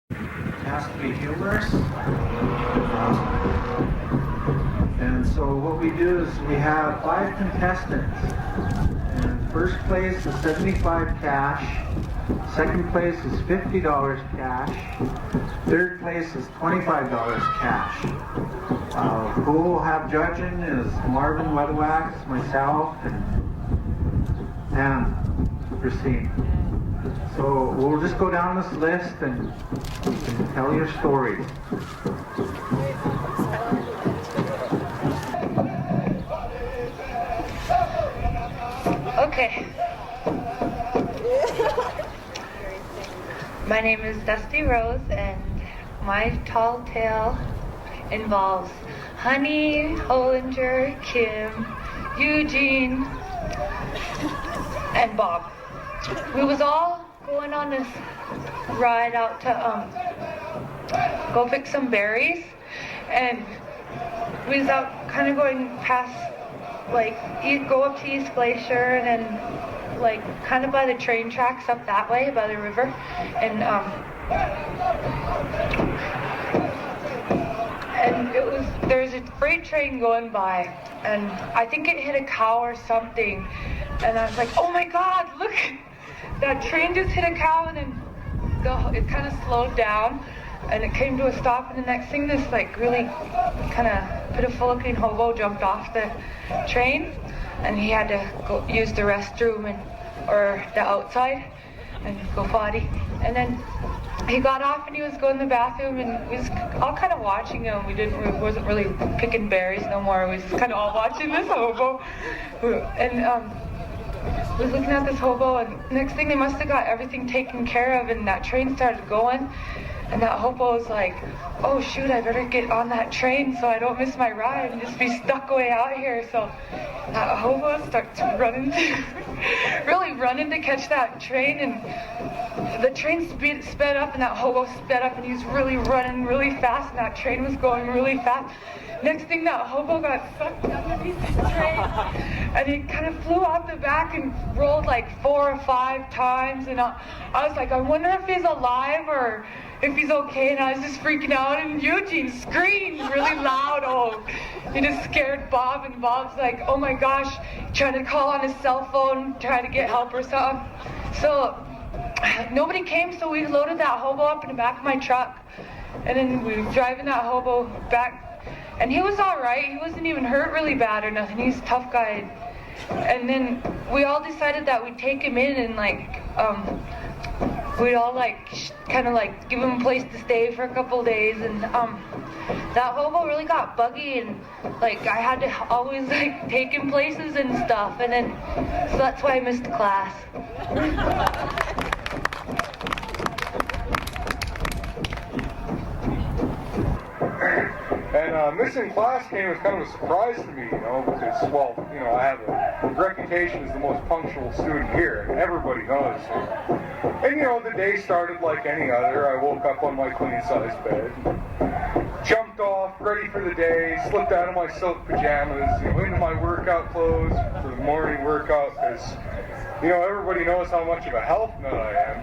It has to be humorous. And so what we do is we have 5 contestants. And first place is 75 cash. Second place is $50 cash. Third place is $25 cash. Who will have judging is Marvin Weatherwax, myself, and Christine. So we'll just go down this list and you can tell your story. Okay. My name is Dusty Rose, and my tall tale involves Honey, Hollinger, Kim, Eugene, and Bob. We was all going on this ride out to go pick some berries, and we was out kind of going past, like, go up to East Glacier and then like kind of by the train tracks up that way by the river, and there's a freight train going by, and I think it hit a cow or something, and I was like, oh my god, look, that train just hit a cow, and then it kind of slowed down and it came to a stop, and the next thing this like really kind of pitiful-looking hobo jumped off the train, and he had to go use the restroom or the outside and go potty. And then he got off and he was going to the bathroom, and we was all kind of watching him. We wasn't really picking berries no more. We was just kind of all watching this hobo, and we was looking at this hobo, and next thing they must have got everything taken care of, and that train started going. And that hobo was like, oh shoot, I better get on that train so I don't miss my ride and just be stuck way out here. So that hobo starts running, really running to catch that train, and the train sped up, and that hobo sped up, and he was really running really fast, and that train was going really fast. Next thing, that hobo got sucked underneath the train, and he kind of flew out the back and rolled like 4 or 5 times, and I was like, I wonder if he's alive or if he's okay, and I was just freaking out, and Eugene screamed really loud. Oh, he just scared Bob, and Bob's like, oh my gosh, trying to call on his cell phone, trying to get help or something. So nobody came, so we loaded that hobo up in the back of my truck, and then we were driving that hobo back, and he was all right. He wasn't even hurt really bad or nothing. He's a tough guy. And then we all decided that we'd take him in and like we'd all like kind of like give him a place to stay for a couple of days, and that hobo really got buggy, and like I had to always like take him places and stuff, and then so that's why I missed class. And missing class came as kind of a surprise to me, because, well, I have a reputation as the most punctual student here, and everybody knows. And, the day started like any other. I woke up on my queen-size bed, jumped off, ready for the day, slipped out of my silk pajamas, into my workout clothes for the morning workout, because, everybody knows how much of a health nut I am.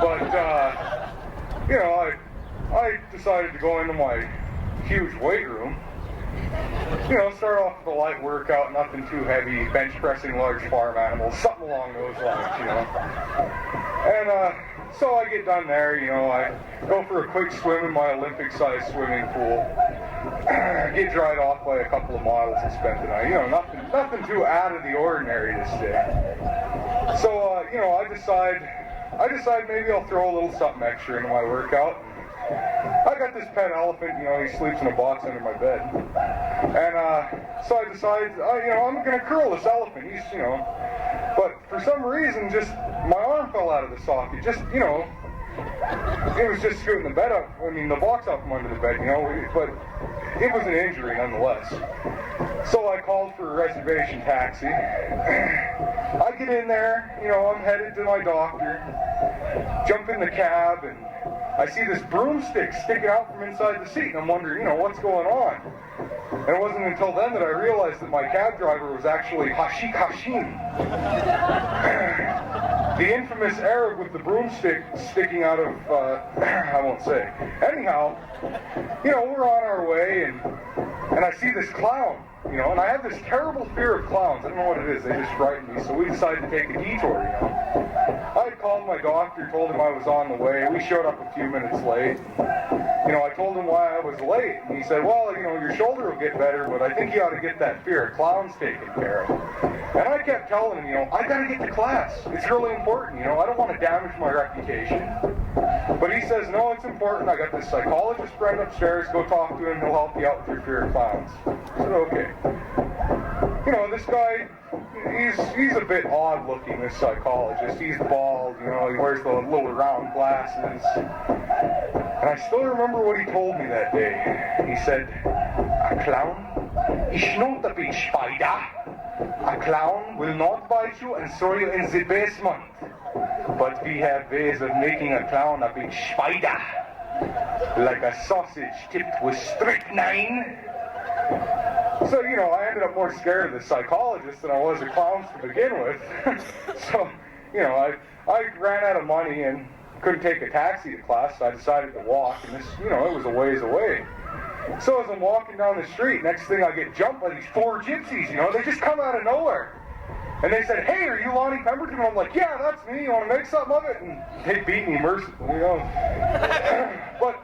But, I decided to go into my huge weight room. Start off with a light workout, nothing too heavy, bench pressing large farm animals, something along those lines, And so I get done there, I go for a quick swim in my Olympic-sized swimming pool, get dried off by a couple of models and spend the night. Nothing too out of the ordinary this day. So, I decide maybe I'll throw a little something extra into my workout. I got this pet elephant, he sleeps in a box under my bed. And so I decided, I'm going to curl this elephant. He's, but for some reason, just my arm fell out of the socket. Just, it was just scooting the bed up, the box up from under the bed, but it was an injury nonetheless. So I called for a reservation taxi. I get in there, I'm headed to my doctor, jump in the cab, and I see this broomstick sticking out from inside the seat, and I'm wondering, what's going on? And it wasn't until then that I realized that my cab driver was actually Hashik Hashim. The infamous Arab with the broomstick sticking out of, I won't say. Anyhow, we're on our way, and I see this clown, and I have this terrible fear of clowns. I don't know what it is, they just frighten me, so we decided to take a detour, I had called my doctor, told him I was on the way. We showed up a few minutes late. I told him why I was late, and he said, well, your shoulder will get better, but I think you ought to get that fear of clowns taken care of. And I kept telling him, I gotta get to class. It's really important, I don't want to damage my reputation. But he says, no, it's important. I got this psychologist friend upstairs. Go talk to him. He'll help you out with your fear of clowns. I said, okay. This guy, he's a bit odd looking, this psychologist. He's bald, he wears the little round glasses. And I still remember what he told me that day. He said, a clown is not a big spider. A clown will not bite you and throw you in the basement. But we have ways of making a clown a big spider. Like a sausage tipped with strychnine. So, I ended up more scared of the psychologist than I was of clowns to begin with. So, I ran out of money and couldn't take a taxi to class, so I decided to walk, and this, it was a ways away. So as I'm walking down the street, next thing I get jumped by these 4 gypsies, they just come out of nowhere. And they said, hey, are you Lonnie Pemberton? And I'm like, yeah, that's me, you want to make something of it? And they beat me mercifully, But,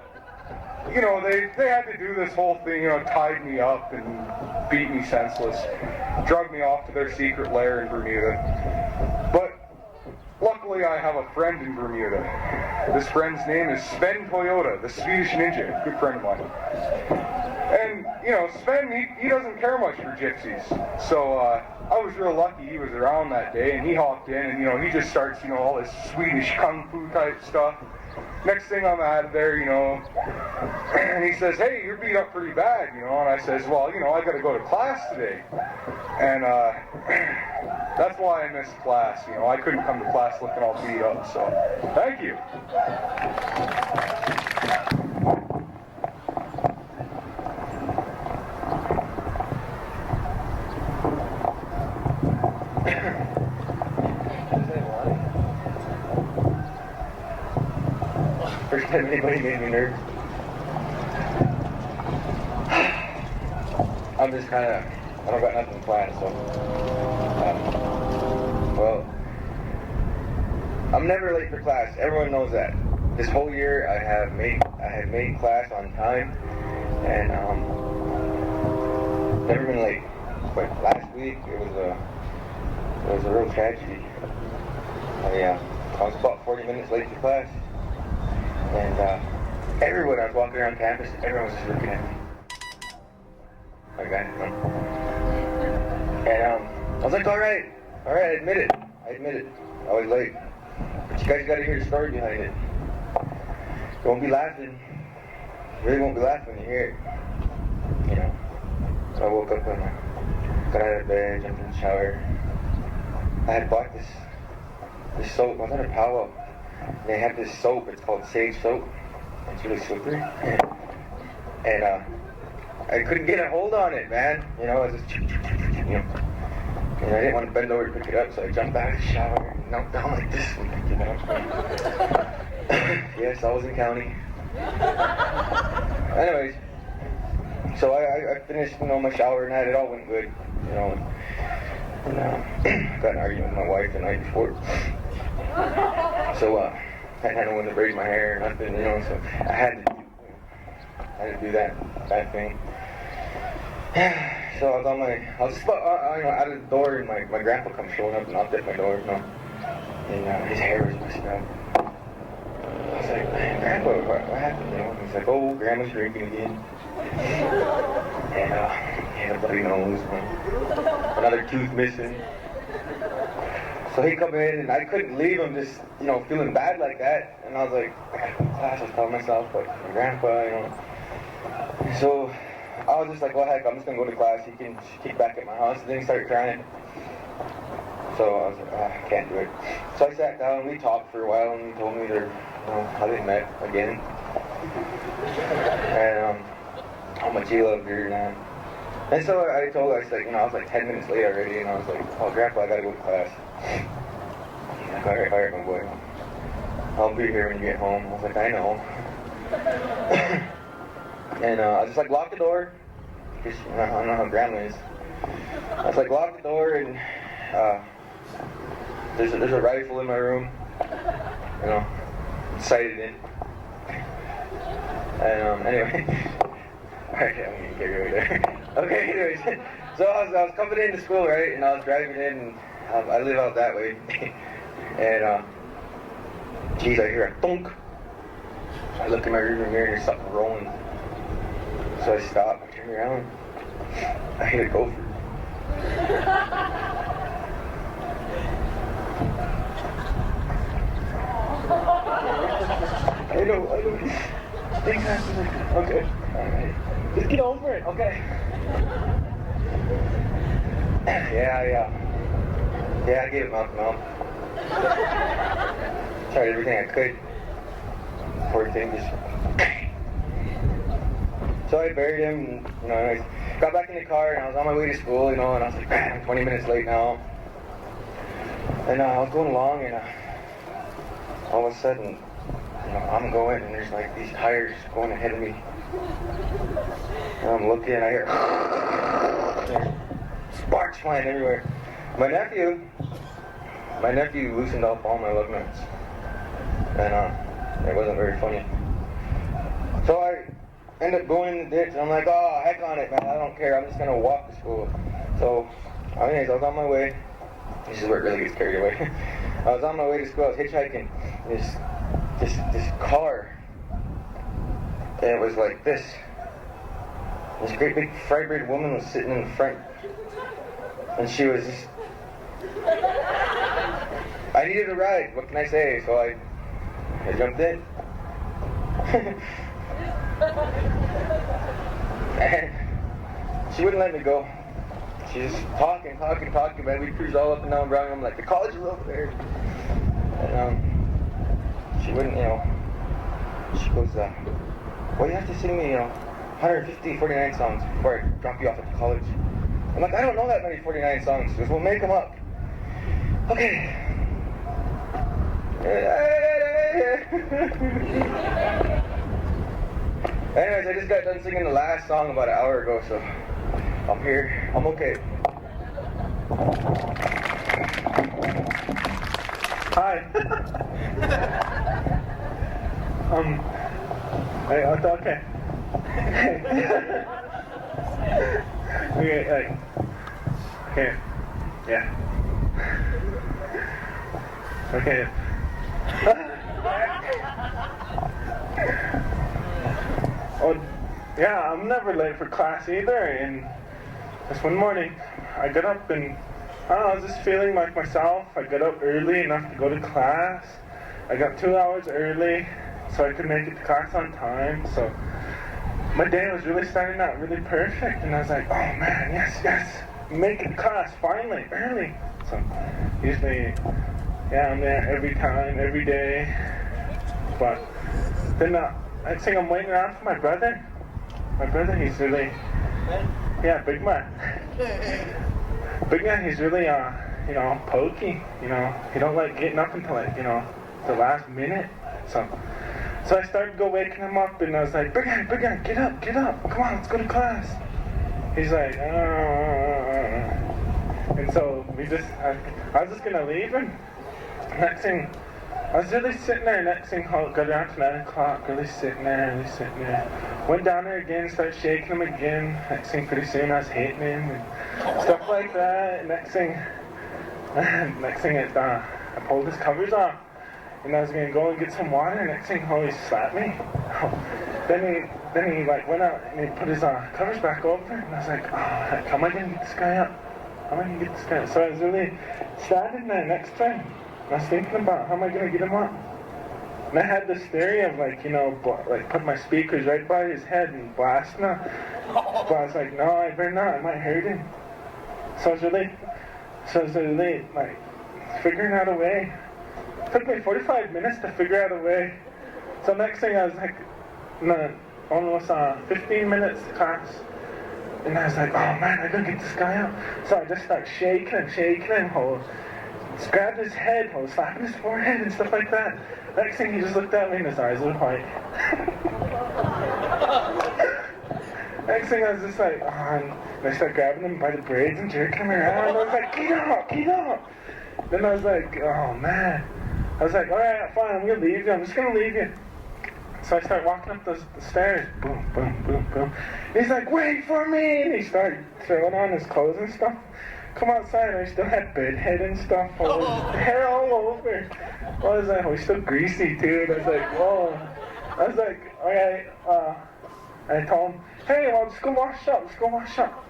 they had to do this whole thing, tied me up and beat me senseless, drug me off to their secret lair in Bermuda. But luckily, I have a friend in Bermuda. This friend's name is Sven Toyota, the Swedish ninja, good friend of mine. And, Sven, he doesn't care much for gypsies. So, I was real lucky he was around that day, and he hopped in, and, he just starts, all this Swedish kung fu type stuff. Next thing I'm out of there, and he says, hey, you're beat up pretty bad, and I says, well, I got to go to class today. And, that's why I missed class, I couldn't come to class looking all beat up, so thank you. First time anybody made me nervous. I'm just kind of, I don't got nothing planned, so. Well, I'm never late for class. Everyone knows that. This whole year I had made class on time, and never been late. But last week it was a real tragedy. I was about 40 minutes late to class. And everyone, I was walking around campus, everyone was just looking at me. Like that, And I was like, alright, I admit it. I was late. But you guys gotta hear the story behind it. You won't be laughing. You really won't be laughing when you hear it. So I woke up and got out of bed, jumped in the shower. I had bought this soap. I was at a powwow. They have this soap, it's called sage soap. It's really slippery. And I couldn't get a hold on it, man. I was just, and I didn't want to bend over to pick it up, so I jumped out of the shower and knelt down like this. Yes, I was in county. Anyways, so I finished, my shower and it all went good, And got an argument with my wife the night before. So I had no one to braid my hair or nothing, so I had to do that thing. So I was just out of the door, and my grandpa comes showing up and knocked at my door, and his hair was messed up. I was like, man, Grandpa, what happened? He's like, oh, Grandma's drinking again. And he had a bloody nose, another tooth missing. So he come in, and I couldn't leave him just, feeling bad like that. And I was like, I gotta go to class. I was telling myself, but my grandpa, So I was just like, well, heck, I'm just gonna go to class. He can kick back at my house. And then he started crying. So I was like, I can't do it. So I sat down, and we talked for a while, and he told me how they met again. And how much he loved her, and so I told her, I was like 10 minutes late already, and I was like, oh, Grandpa, I gotta go to class. alright, my boy. I'll be here when you get home. I was like, I know. And I just like locked the door. Because I don't know how grandma is. I was like, lock the door, and there's a rifle in my room. You know, sighted in. And anyway. Alright, I'm gonna get rid of there. Okay, anyways. So I was coming into school, right? And I was driving in, and I live out that way. And geez, I hear a thunk. I look in my rearview mirror and there's something rolling. So I stop, I turn around. I hit a gopher. I know. Exactly. Okay. Alright. Just get over it, okay? Yeah, I gave him mouth to mouth. Tried everything I could. Poor thing just... So I buried him, and, you know, I got back in the car, and I was on my way to school, you know, and I was like, man, I'm 20 minutes late now. And I was going along, and all of a sudden, you know, I'm going, and there's like these tires going ahead of me. And I'm looking, and I hear sparks flying everywhere. My nephew loosened up all my lug nuts. And it wasn't very funny. So I end up going in the ditch, and I'm like, oh, heck on it, man, I don't care, I'm just gonna walk to school. So, anyways, I was on my way. This is where it really gets carried away. I was on my way to school, I was hitchhiking. This car, and it was like this. This great big fry-braid woman was sitting in the front. And she was just... I needed a ride, what can I say? So I jumped in. And she wouldn't let me go. She's talking, man. We cruised all up and down Brown. I'm like, the college is over there. And she wouldn't, you know, she goes, well, you have to sing me, you know, 150, 49 songs before I drop you off at the college. I'm like, I don't know that many 49 songs. She goes, we'll make them up. Okay. Anyways, I just got done singing the last song about an hour ago, so I'm here. I'm okay. Hi. Okay. Okay, yeah. Okay. Oh, yeah, I'm never late for class either, and this one morning, I got up and, I don't know, I was just feeling like myself. I got up early enough to go to class. I got 2 hours early, so I could make it to class on time, so my day was really starting out really perfect, and I was like, oh man, yes, make it to class, finally, early. So, usually, yeah, I'm there every time, every day, but then, I think I'm waiting around for my brother. My brother, he's really, yeah, big man. Big man, he's really, you know, pokey, you know. He don't like getting up until, like, you know, the last minute. So I started to go waking him up, and I was like, Big man, get up, come on, let's go to class. He's like, and so I was just gonna leave him. Next thing, I was really sitting there. Next thing, got around to 9 o'clock, really sitting there. Went down there again, started shaking him again. Next thing, pretty soon I was hitting him and stuff like that. Next thing, I pulled his covers off, and I was gonna go and get some water. Next thing, he slapped me. Then he like went out and he put his covers back over, and I was like, oh, how am I gonna get this guy up? So I was really standing there next to him. I was thinking about how am I gonna get him up. And I had this theory of like, you know, like put my speakers right by his head and blast him. But I was like, no, I better not. I might hurt him. So I was really like figuring out a way. It took me 45 minutes to figure out a way. So next thing I was like, almost 15 minutes to class. And I was like, oh man, I gotta get this guy up. So I just started shaking him. just grabbed his head, I was slapping his forehead and stuff like that. Next thing, he just looked at me and his eyes were white. Next thing, I was just like, oh, and I started grabbing him by the braids and jerking him around. And I was like, get up, get up. Then I was like, oh man. I was like, alright, fine, I'm gonna leave you. I'm just gonna leave you. So I start walking up the stairs. Boom, boom, boom, boom. He's like, wait for me! And he started throwing on his clothes and stuff. Come outside, I still had bedhead and stuff. Hair all over. I was like, oh, he's still greasy too. And I was like, whoa. I was like, alright, and I told him, hey, well, just go wash up, let's go wash up.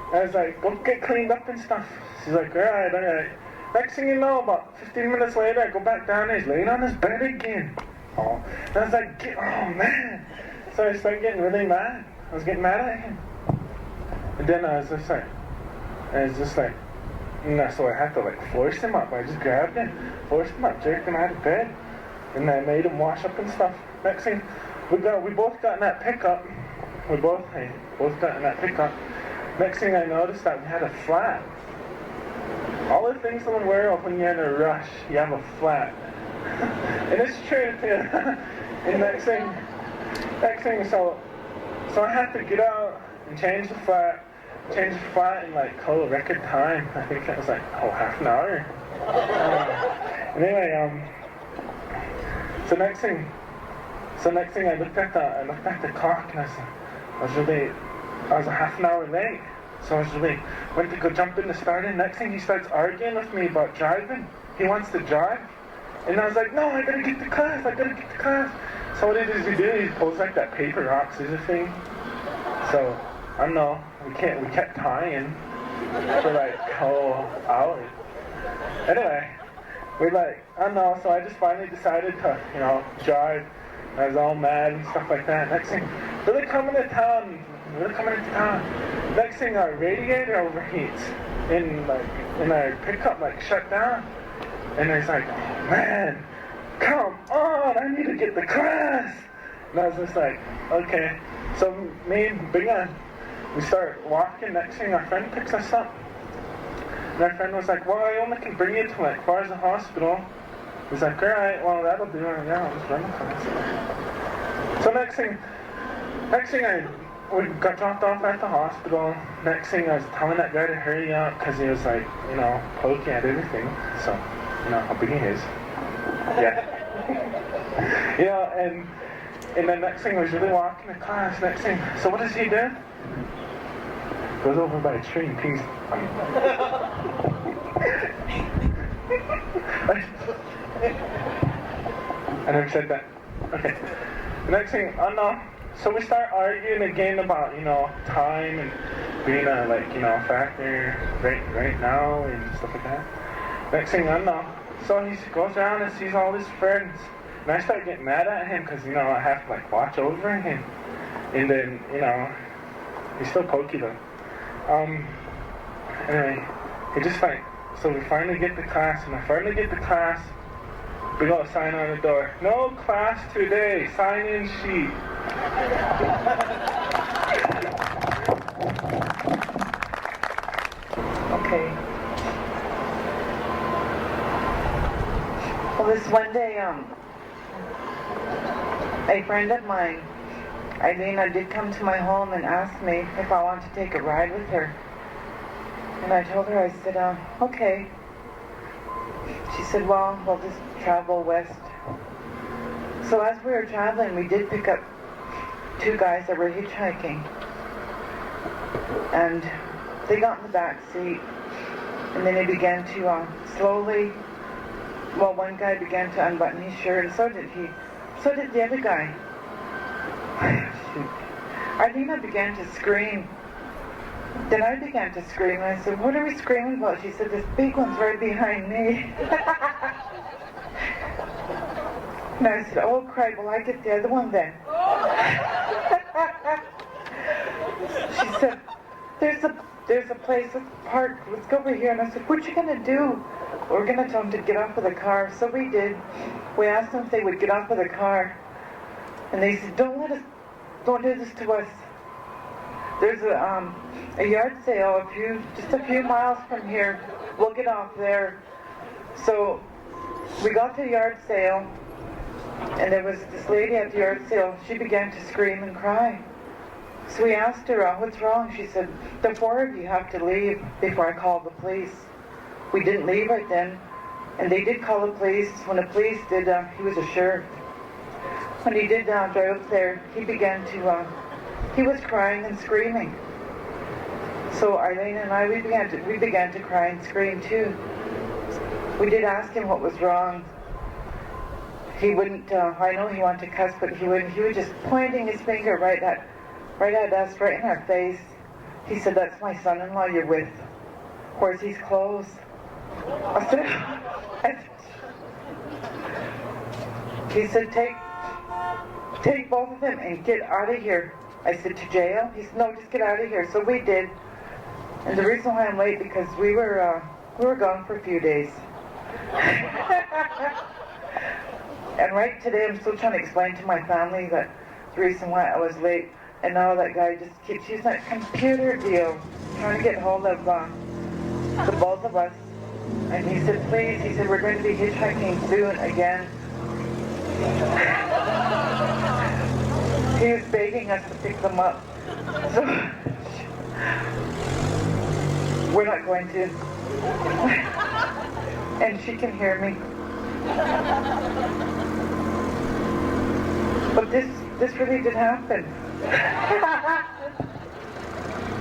And I was like, go get cleaned up and stuff. She's like, alright, alright. Next thing you know, about 15 minutes later, I go back down there, he's laying on his bed again. Oh. And I was like, oh man. So I started getting really mad. I was getting mad at him. And then I was just like, so I had to like force him up. I just grabbed him, forced him up, jerked him out of bed. And I made him wash up and stuff. Next thing, we both got in that pickup. We both got in that pickup. Next thing I noticed that we had a flat. All the things someone wear when you're in a rush, you have a flat. And it's true too. And next thing, so I had to get out and change the flat in like record time. I think it was like half an hour. Anyway, so next thing I looked at the clock and I was a half an hour late. So I went to go jump in the starter. Next thing he starts arguing with me about driving. He wants to drive. And I was like, no, I gotta get to class. So what he do? He pulls like that paper rock scissors thing. So, I don't know, we kept tying for like a whole hour. Anyway, I don't know, so I just finally decided to, drive. I was all mad and stuff like that. Next thing, really coming into town. Next thing, our radiator overheats in our pickup, shut down. And it's like, oh man, come on, I need to get to class. And I was just like, okay. So me and Big Man, we start walking. Next thing, our friend picks us up. And our friend was like, well, I only can bring you to far as the hospital. He's like, alright, well, that'll do. Yeah, I'll just run the class. So next thing we got dropped off at the hospital. Next thing, I was telling that guy to hurry up because he was like, poking at everything. So, how big he is. Yeah. And then next thing, I was really walking to class. Next thing, so what does he do? Goes over by a tree and pees. I never said that. Okay. The next thing, I don't know. So we start arguing again about, time and being a, factor right now and stuff like that. Next thing, I don't know. So he goes around and sees all his friends. And I start getting mad at him because, I have to, watch over him. And then, he's still pokey though. Anyway, he just so we finally get to class. And I finally get to class. We got a sign on the door. No class today. Sign-in sheet. Okay. Well, this one day, a friend of mine, Eileen, did come to my home and asked me if I wanted to take a ride with her. And I told her, I said, okay. She said, well, we'll just travel west. So as we were traveling, we did pick up two guys that were hitchhiking. And they got in the back seat, and then they began to slowly, one guy began to unbutton his shirt, and so did the other guy. Arlena began to scream. Then I began to scream. I said, what are we screaming about? She said, this big one's right behind me. And I said, oh, cried, well, I get the other one then. She said, there's a place that's parked. Let's go over here. And I said, what you going to do? We're going to tell them to get off of the car. So we did. We asked them if they would get off of the car. And they said, don't do this to us. There's a yard sale just a few miles from here. We'll get off there. So we got to the yard sale, and there was this lady at the yard sale. She began to scream and cry. So we asked her, what's wrong? She said, the four of you have to leave before I call the police. We didn't leave right then, and they did call the police. When the police did, he was a sheriff. When he did drive up there, he began to, he was crying and screaming. So Arlene and I, we began to cry and scream too. We did ask him what was wrong. He wouldn't, I know he wanted to cuss, but he wouldn't. He was just pointing his finger right at us, right in our face. He said, that's my son-in-law you're with. Where's his clothes? I said, he said, take both of them and get out of here. I said, to jail? He said, no, just get out of here. So we did. And the reason why I'm late, because we were gone for a few days. And right today, I'm still trying to explain to my family that the reason why I was late. And now that guy just keeps using that computer deal, trying to get hold of the both of us. And he said, please, he said, we're going to be hitchhiking soon again. He was begging us to pick them up. So, we're not going to. And she can hear me. But this really did happen.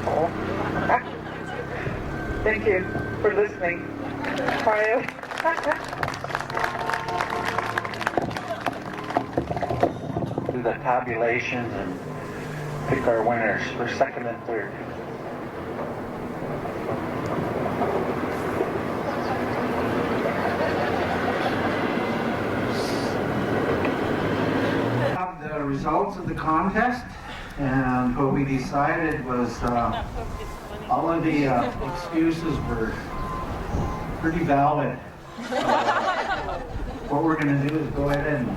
Oh. Thank you for listening. Bye. Do the tabulations and pick our winners for second and third. The results of the contest, and what we decided was all of the excuses were pretty valid. What we're going to do is go ahead and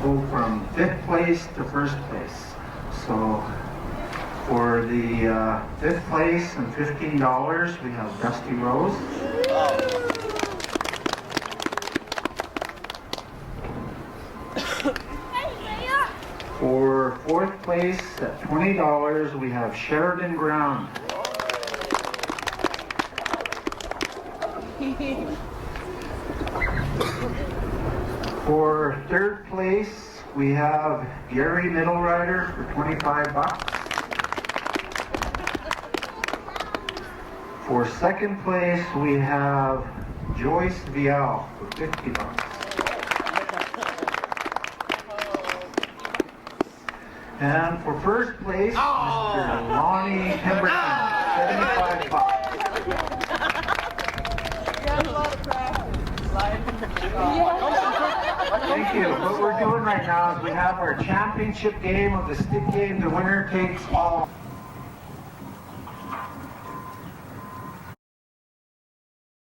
go from 5th place to 1st place. So for the 5th place and $15, we have Dusty Rose. For 4th place at $20, we have Sheridan Brown. For 3rd place, we have Gary Middlerider for $25. For 2nd place, we have Joyce Vial for $50. And for 1st place, Mr. Lonnie Pemberton, $75. Thank you. What we're doing right now is we have our championship game of the stick game. The winner takes all.